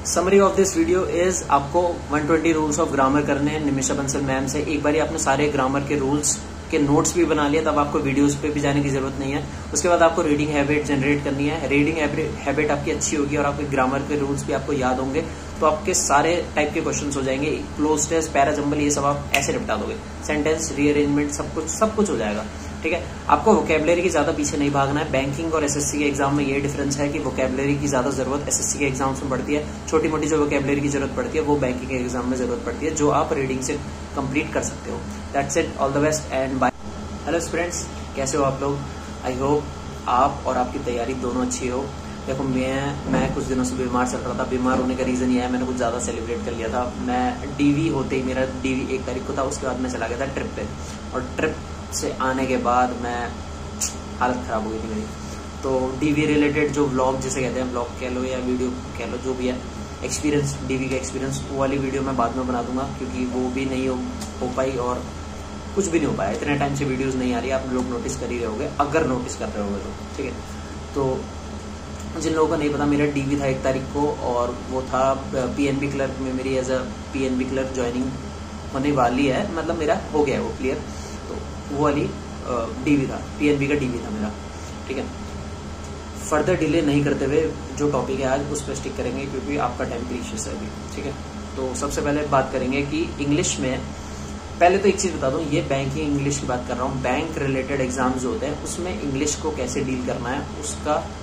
Summary of this video is आपको 120 rules of grammar करने हैं निमिषा बंसल मैम से। एक बार आपने सारे ग्रामर के रूल्स के नोट्स भी बना लिया, तब आपको वीडियोस पे भी जाने की जरूरत नहीं है। उसके बाद आपको रीडिंग हैबिट जनरेट करनी है। रीडिंग हैबिट आपकी अच्छी होगी और आपके ग्रामर के रूल्स भी आपको याद होंगे, तो आपके सारे टाइप के क्वेश्चंस हो जाएंगे। क्लोज टेस्ट, पैरा जंबल, ये सब आप ऐसे निपटा दोगे। सेंटेंस रीअरेंजमेंट सब कुछ हो जाएगा। ठीक है, आपको वोकेबलरी की ज्यादा पीछे नहीं भागना है। बैंकिंग और एसएससी के एग्जाम में ये डिफरेंस है कि वोकेबलरी की ज्यादा जरूरत एसएससी के एग्जाम्स में पड़ती है। छोटी मोटी जो वोकेबलरी की जरूरत पड़ती है वो बैंकिंग के एग्जाम में जरूरत पड़ती है, जो आप रीडिंग से कंप्लीट कर सकते हो। That's it, all the best and bye. Hello friends, कैसे हो आप लोग? आई होप आप और आपकी तैयारी दोनों अच्छी हो। देखो, मैं कुछ दिनों से बीमार चल रहा था। बीमार होने का रीजन ये है, मैंने कुछ ज्यादा सेलिब्रेट कर लिया था। मैं डीवी होते ही, मेरा डीवी 1 तारीख को था, उसके बाद मैं चला गया था ट्रिप पे, और ट्रिप से आने के बाद मैं हालत खराब हो गई थी मेरी। तो डीवी रिलेटेड जो व्लॉग जिसे कहते हैं, व्लॉग कह लो या वीडियो कह लो, जो भी है एक्सपीरियंस, डीवी का एक्सपीरियंस, वो वाली वीडियो मैं बाद में बना दूंगा, क्योंकि वो भी नहीं हो पाई और कुछ भी नहीं हो पाया। इतने टाइम से वीडियोस नहीं आ रही, आप लोग नोटिस कर ही रहे होगे, अगर नोटिस कर रहे होगे तो। ठीक है, तो जिन लोगों को नहीं पता, मेरा डीवी था 1 तारीख को, और वो था पीएनबी क्लर्क में। मेरी as a PNB clerk joining होने वाली है, मतलब मेरा हो गया है वो क्लियर। तो वो वाली डीवी था, पीएनबी का डीवी था मेरा। ठीक है, फर्दर डिले नहीं करते हुए जो टॉपिक है आज उस पर स्टिक करेंगे, क्योंकि आपका टाइम प्रीशियस है अभी। ठीक है, तो सबसे पहले बात करेंगे कि इंग्लिश में, पहले तो एक चीज बता दूं, ये बैंकिंग इंग्लिश की बात कर रहा हूँ। बैंक रिलेटेड एग्जाम जो होते हैं उसमें इंग्लिश को कैसे डील करना है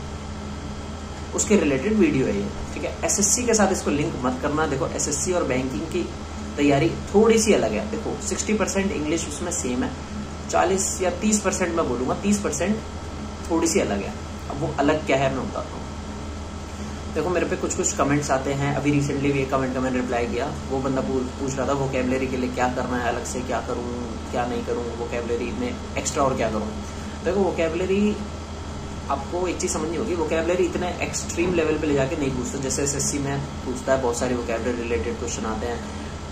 उसके रिलेटेड वीडियो है ये। ठीक है, एसएससी के साथ इसको लिंक मत करना। देखो, एसएससी और बैंकिंग की तैयारी थोड़ी सी अलग है। देखो, 60% इंग्लिश उसमें सेम है, 40 या 30% मैं बोलूंगा, 30% थोड़ी सी अलग है। अब वो अलग क्या है मैं बताता हूँ। देखो, मेरे पे कुछ कमेंट्स आते हैं। अभी रिसेंटली भी एक कमेंट का मैंने रिप्लाई किया। वो बंदा पूछ रहा था वोकेबलरी के लिए क्या करना है, अलग से क्या करूँ क्या नहीं करूँ, वोकेबलरी में एक्स्ट्रा और क्या करूँ। देखो, वोकेबलरी आपको एक चीज समझनी होगी, वोकेबलरी इतने एक्सट्रीम लेवल पे ले जाके नहीं पूछता जैसे एसएससी में पूछता है। बहुत सारे वोकेबलरी रिलेटेड क्वेश्चन आते हैं,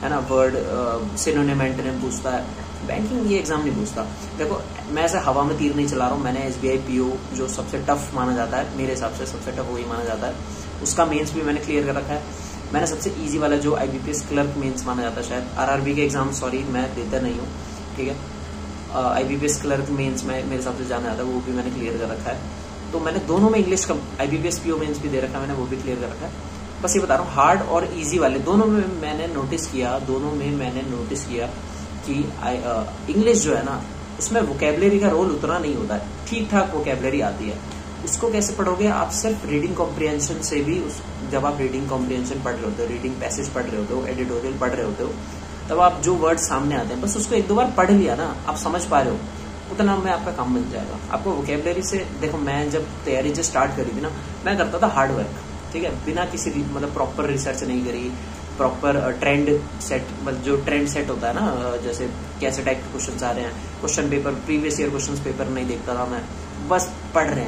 है ना, वर्ड सिनोनिम एंटोनिम पूछता है। बैंकिंग ये एग्जाम नहीं पूछता। देखो, मैं ऐसे हवा में तीर नहीं चला रहा हूँ। मैंने एसबीआई पीओ जो सबसे टफ माना जाता है, मेरे हिसाब से सबसे टफ वही माना जाता है, उसका मेंस भी मैंने क्लियर कर रखा है। मैंने सबसे इजी वाला जो आईबीपीएस क्लर्क मेंस माना जाता है, शायद आरआरबी के एग्जाम, सॉरी मैं देता नहीं हूँ। ठीक है, आईबीपीएस क्लर्क मेंस में मेरे हिसाब से जाना जाता है, वो भी मैंने क्लियर कर रखा है। तो मैंने दोनों में इंग्लिश का आईबीपीएस पीओ मेंस भी दे रखा है, मैंने वो भी क्लियर कर रखा है। बस ये बता रहा हूँ, हार्ड और इजी वाले दोनों में मैंने नोटिस किया कि इंग्लिश जो है ना, उसमें वोकेबलरी का रोल उतना नहीं होता है। ठीक ठाक वोकेबलरी आती है। उसको कैसे पढ़ोगे आप? सिर्फ रीडिंग कॉम्प्रिहेंशन से भी, जब आप रीडिंग कॉम्प्रिहेंशन पढ़ रहे होते हो, रीडिंग पैसेज पढ़ रहे होते हो, एडिटोरियल पढ़ रहे होते हो, तब आप जो वर्ड सामने आते हैं बस उसको 1-2 बार पढ़ लिया ना, आप समझ पा रहे हो, उतना में आपका काम बन जाएगा। आपको वोकेबलरी से, देखो मैं जब तैयारी जब स्टार्ट करी थी ना, मैं करता था हार्ड वर्क। ठीक है, बिना किसी मतलब प्रॉपर रिसर्च नहीं करी, प्रॉपर ट्रेंड सेट, मतलब जो ट्रेंड सेट होता है ना, जैसे कैसे टाइप के क्वेश्चंस आ रहे हैं, question paper, previous year question paper नहीं देखता था मैं। बस पढ़ रहे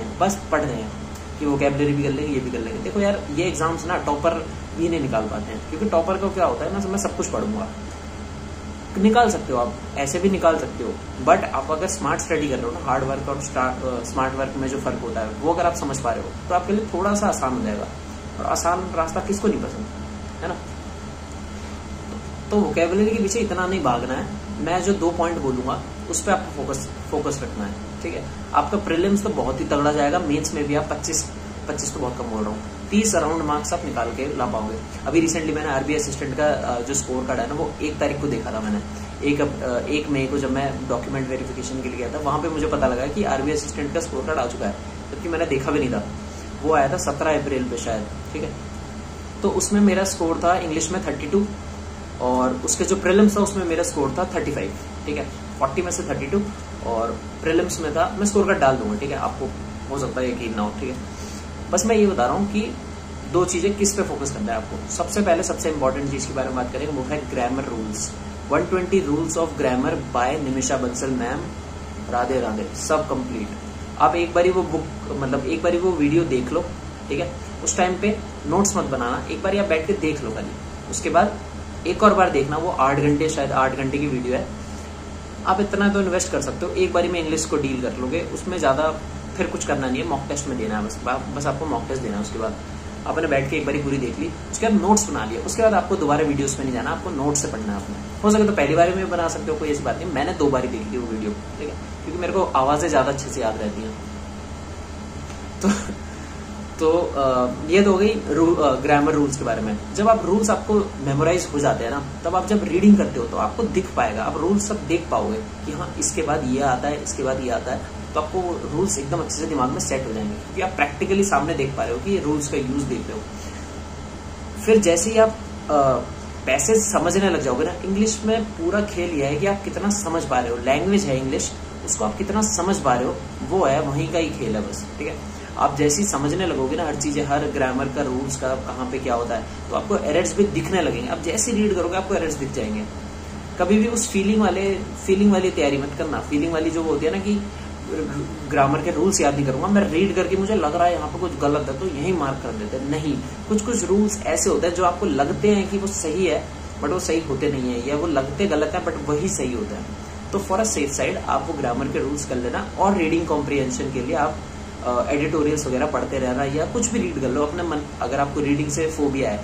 हैं कि वोकेबलरी भी कर लेंगे, ये भी कर लेंगे। देखो यार, ये एग्जाम्स ना टॉपर ये नहीं निकाल पाते हैं, क्योंकि टॉपर का क्या होता है ना, मैं सब कुछ पढ़ूंगा। निकाल सकते हो आप, ऐसे भी निकाल सकते हो, बट आप अगर स्मार्ट स्टडी कर रहे हो ना, हार्ड वर्क और स्मार्ट वर्क में जो फर्क होता है वो अगर आप समझ पा रहे हो, तो आपके लिए थोड़ा सा आसान हो जाएगा। और आसान रास्ता किसको नहीं पसंद, है ना। तो वोकेबलरी के पीछे इतना नहीं भागना है। मैं जो 2 पॉइंट बोलूंगा उस पर आपको फोकस रखना है। ठीक है, आपका प्रीलिम्स तो बहुत ही तगड़ा जाएगा, मेंस में भी आप 25 तो बहुत कम बोल रहा हूँ, 30 अराउंड मार्क्स आप निकाल के ला पाओगे। अभी रिसेंटली मैंने आरबीआई असिस्टेंट का जो स्कोर कार्ड है ना, वो 1 तारीख को देखा था मैंने। 1 मई को जब मैं डॉक्यूमेंट वेरिफिकेशन के लिए गया था, वहां पे मुझे पता लगा कि आरबीआई असिस्टेंट का स्कोर कार्ड आ चुका है, जबकि मैंने देखा भी नहीं था। वो आया था 17 अप्रैल पे शायद। ठीक है, तो उसमें मेरा स्कोर था इंग्लिश में 32, और उसके जो प्रीलिम्स था उसमें मेरा स्कोर था 35। ठीक है, 40 में से 32, और प्रीलिम्स में था, मैं स्कोर कार्ड डाल दूंगा। ठीक है, आपको हो सकता है यकीन ना हो। ठीक है, बस मैं ये बता रहा हूँ कि 2 चीजें किस पे फोकस करना है आपको। सबसे पहले सबसे इंपॉर्टेंट चीज के बारे में बात करेंगे, वो है grammar rules. 120 rules of grammar bye Nimisha Bansal ma'am. Radhe Radhe, सब कंप्लीट। आप एक बारी वो बुक, मतलब एक बारी वो वीडियो देख लो। ठीक है, उस टाइम पे नोट्स मत बनाना, एक बारी आप बैठ के देख लो खाली। उसके बाद एक और बार देखना, वो 8 घंटे, शायद 8 घंटे की वीडियो है। आप इतना तो इन्वेस्ट कर सकते हो, एक बारी में इंग्लिश को डील कर लोगे, उसमें ज्यादा फिर कुछ करना नहीं है। मॉक टेस्ट में देना है, बस आपको मॉक टेस्ट देना है। उसके बाद आपने बैठ के एक बारी पूरी देख ली, उसके बाद नोट्स बना लिया, उसके बाद आपको दोबारा वीडियोस में नहीं जाना, आपको नोट्स से पढ़ना है आपने। हो सके तो पहली बार में बना सकते हो, कोई ऐसी बात नहीं। मैंने 2 बारी देखी थी वो वीडियो, ठीक है, क्योंकि मेरे को आवाजें ज्यादा अच्छे से याद रहती हैं। तो ये तो हो गई ग्रामर रूल्स के बारे में। जब आप रूल्स आपको मेमोराइज हो जाते हैं ना, तब आप जब रीडिंग करते हो तो आपको दिख पाएगा, आप रूल्स सब देख पाओगे कि हाँ इसके बाद ये आता है, इसके बाद ये आता है, तो आपको रूल्स एकदम अच्छे से दिमाग में सेट हो जाएंगे, क्योंकि आप प्रैक्टिकली सामने देख पा रहे हो कि ये रूल्स का यूज देख रहे हो। फिर जैसे ही आप पैसेज समझने लग जाओगे ना, इंग्लिश में पूरा खेल यह है कि आप कितना समझ पा रहे हो। लैंग्वेज है इंग्लिश, उसको आप कितना समझ पा रहे हो, वो है, वहीं का ही खेल है बस, ठीक है। आप जैसे ही समझने लगोगे ना हर चीजें, हर ग्रामर का, रूल्स का, कहाँ पे क्या होता है, तो आपको एरर्स भी दिखने लगेंगे। आप जैसे रीड करोगे आपको एरर्स दिख जाएंगे। कभी भी उस फीलिंग वाली तैयारी मत करना। फीलिंग वाली जो होती है ना कि ग्रामर के रूल्स याद नहीं करूंगा, मैं रीड करके मुझे लग रहा है यहाँ पे कुछ गलत है तो यही मार्क कर देते हैं। नहीं, कुछ रूल्स ऐसे होते हैं जो आपको लगते हैं कि वो सही है, बट वो सही होते नहीं है, या वो लगते गलत है बट वही सही होता है। तो फॉर अ सेफ साइड आप वो ग्रामर के रूल्स कर लेना, और रीडिंग कॉम्प्रिहेंशन के लिए आप एडिटोरियल्स वगैरह पढ़ते रहना, या कुछ भी रीड कर लो अपने मन। अगर आपको रीडिंग से फोबिया है,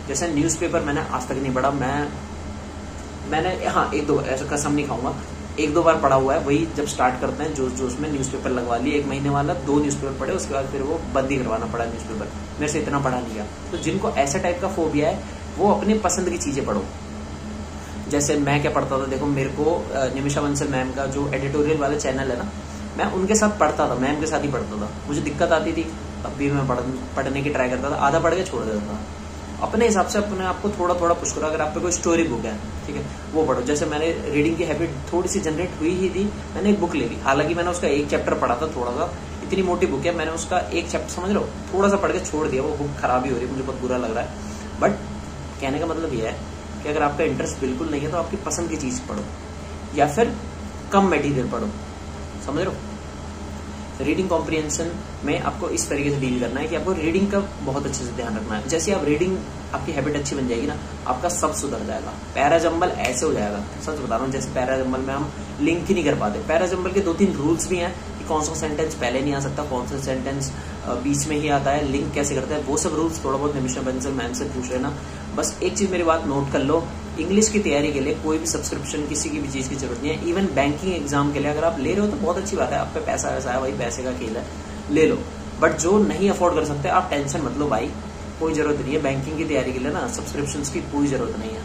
जैसे न्यूज़पेपर मैंने आज तक नहीं पढ़ा, मैंने हाँ 1-2 ऐसा कसम नहीं खाऊंगा, 1-2 बार पढ़ा हुआ है, वही जब स्टार्ट करते हैं जोश में न्यूज़पेपर लगवा लिए, 1 महीने वाला 2 न्यूज़पेपर पढ़े, उसके बाद फिर वो बंद ही करवाना पड़ा न्यूज़पेपर, मेरे से इतना पढ़ा नहीं गया। तो जिनको ऐसा टाइप का फोबिया है वो अपनी पसंद की चीजें पढ़ो। जैसे मैं क्या पढ़ता था, देखो मेरे को निमिषा बंसल मैम का जो एडिटोरियल वाला चैनल है ना, मैं उनके साथ पढ़ता था, मैम के साथ ही पढ़ता था। मुझे दिक्कत आती थी तब भी मैं पढ़ने की ट्राई करता था, आधा पढ़ के छोड़ देता था। अपने हिसाब से अपने आप को थोड़ा थोड़ा पुश करो। अगर आप पे कोई स्टोरी बुक है, ठीक है, वो पढ़ो। जैसे मैंने रीडिंग की हैबिट थोड़ी सी जनरेट हुई ही थी, मैंने एक बुक ले ली, हालांकि मैंने उसका 1 चैप्टर पढ़ा था, थोड़ा सा, इतनी मोटी बुक है, मैंने उसका 1 चैप्टर समझ लो थोड़ा सा पढ़ के छोड़ दिया। वो बुक खराब ही हो रही है, मुझे बहुत बुरा लग रहा है। बट कहने का मतलब यह है कि अगर आपका इंटरेस्ट बिल्कुल नहीं है तो आपकी पसंद की चीज पढ़ो, या फिर कम मटेरियल पढ़ो, समझ लो। रीडिंग कॉम्प्रिहेंशन में आपको इस तरीके से डील करना है कि आपको रीडिंग का बहुत अच्छे से ध्यान रखना है। जैसे आप रीडिंग, आपकी हैबिट अच्छी बन जाएगी ना, आपका सब सुधर जाएगा। पैरा जंबल ऐसे हो जाएगा, सच बता रहा हूँ। जैसे पैरा जंबल में हम लिंक ही नहीं कर पाते। पैरा जंबल के 2-3 रूल्स भी हैं कि कौन सा सेंटेंस पहले नहीं आ सकता, कौन सा सेंटेंस बीच में ही आता है, लिंक कैसे करता है, वो सब रूल्स थोड़ा बहुत निमिषा बंसल मैम से पूछ लेना। बस एक चीज मेरी बात नोट कर लो, इंग्लिश की तैयारी के लिए कोई भी सब्सक्रिप्शन, किसी की भी चीज की जरूरत नहीं है। इवन बैंकिंग एग्जाम के लिए अगर आप ले रहे हो तो बहुत अच्छी बात है, आप पे पैसा वैसा है, भाई पैसे का खेल है, ले लो। बट जो नहीं अफोर्ड कर सकते, आप टेंशन मत लो भाई, कोई जरूरत नहीं है बैंकिंग की तैयारी के लिए ना, सब्सक्रिप्शन की कोई जरूरत नहीं है।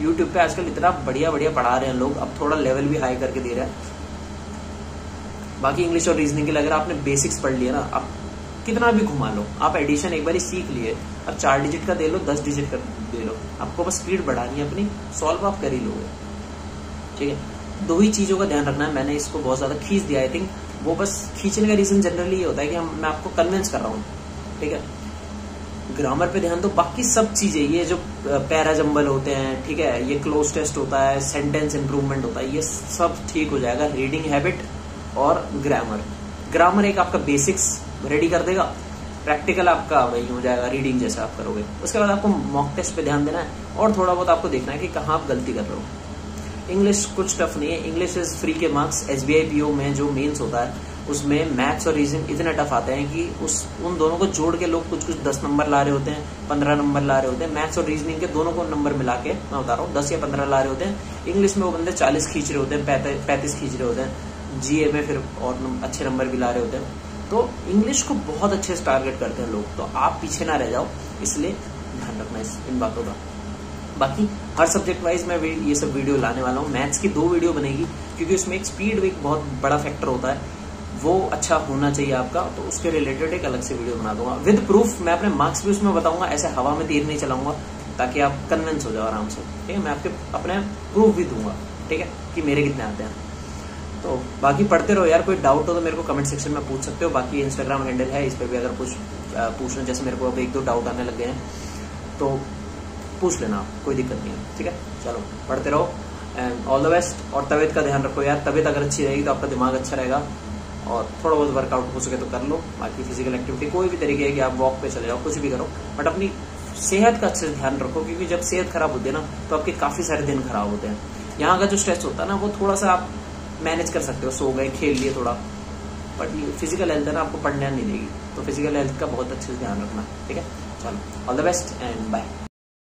यूट्यूब पे आजकल इतना बढ़िया बढ़िया पढ़ा रहे हैं लोग, अब थोड़ा लेवल भी हाई करके दे रहे हैं। बाकी इंग्लिश और रीजनिंग के लिए अगर आपने बेसिक्स पढ़ लिया ना, आप कितना भी घुमा लो, आप एडिशन एक बार सीख लिए, अब 4 डिजिट का दे लो, 10 डिजिट का दे लो, आपको बस स्पीड बढ़ानी है अपनी, सॉल्व आप कर ही लोगे, ठीक है। 2 ही चीजों का ध्यान रखना है। मैंने इसको बहुत ज्यादा खींच दिया, आई थिंक वो बस खींचने का रीजन जनरली ये होता है कि मैं आपको कन्विंस कर रहा हूँ, ठीक है। ग्रामर पे ध्यान दो, बाकी सब चीजें, ये जो पैरा जंबल होते हैं, ठीक है, ये क्लोज टेस्ट होता है, सेंटेंस इंप्रूवमेंट होता है, ये सब ठीक हो जाएगा। रीडिंग हैबिट और ग्रामर एक आपका बेसिक्स रेडी कर देगा, प्रैक्टिकल आपका वही हो जाएगा रीडिंग जैसा आप करोगे। उसके बाद आपको मॉक टेस्ट पे ध्यान देना है, और थोड़ा बहुत आपको देखना है कि कहाँ आप गलती कर रहे हो। इंग्लिश कुछ टफ नहीं है, इंग्लिश इज फ्री के मार्क्स। SBI PO में जो मेंस होता है उसमें मैथ्स और रीजनिंग इतने टफ आते हैं कि उन दोनों को जोड़ के लोग कुछ 10 नंबर ला रहे होते हैं, 15 नंबर ला रहे होते हैं। मैथ्स और रीजनिंग के दोनों को नंबर मिला के मैं बता रहा हूँ 10 या 15 ला रहे होते हैं। इंग्लिश में वो बंदे 40 खींच रहे होते हैं, 35 खींच रहे होते हैं। GA में फिर और अच्छे नंबर भी ला रहे होते हैं। तो इंग्लिश को बहुत अच्छे से टारगेट करते हैं लोग, तो आप पीछे ना रह जाओ, इसलिए ध्यान रखना इन बातों का। बाकी हर सब्जेक्ट वाइज मैं ये सब वीडियो लाने वाला हूँ। मैथ्स की 2 वीडियो बनेगी, क्योंकि उसमें एक स्पीड एक बहुत बड़ा फैक्टर होता है, वो अच्छा होना चाहिए आपका, तो उसके रिलेटेड एक अलग से वीडियो बना दूंगा विद प्रूफ। मैं अपने मार्क्स भी उसमें बताऊंगा, ऐसे हवा में तीर नहीं चलाऊंगा, ताकि आप कन्विंस हो जाओ आराम से, ठीक है। मैं आपके अपने प्रूफ भी दूंगा, ठीक है, कि मेरे कितने आते हैं। तो बाकी पढ़ते रहो यार, कोई डाउट हो तो मेरे को कमेंट सेक्शन में पूछ सकते हो। बाकी इंस्टाग्राम हैंडल है, इस पर भी अगर कुछ पूछना, जैसे मेरे को अब 1-2 डाउट आने लग गए हैं तो पूछ लेना आप, कोई दिक्कत नहीं है, ठीक है। चलो पढ़ते रहो एंड ऑल द बेस्ट। और तबीयत का ध्यान रखो यार, तबीयत अगर अच्छी रहेगी तो आपका दिमाग अच्छा रहेगा, और थोड़ा बहुत वर्कआउट हो सके तो कर लो। बाकी फिजिकल एक्टिविटी कोई भी तरीके है कि आप वॉक पे चले जाओ, कुछ भी करो, बट अपनी सेहत का अच्छे से ध्यान रखो, क्योंकि जब सेहत खराब होती है ना तो आपके काफी सारे दिन खराब होते हैं। यहाँ का जो स्ट्रेस होता है ना, वो थोड़ा सा आप मैनेज कर सकते हो, सो गए, खेल लिए थोड़ा, बट फिजिकल हेल्थ है ना, आपको पढ़ने नहीं देगी। तो फिजिकल हेल्थ का बहुत अच्छे से ध्यान रखना, ठीक है। चलो all the best and bye.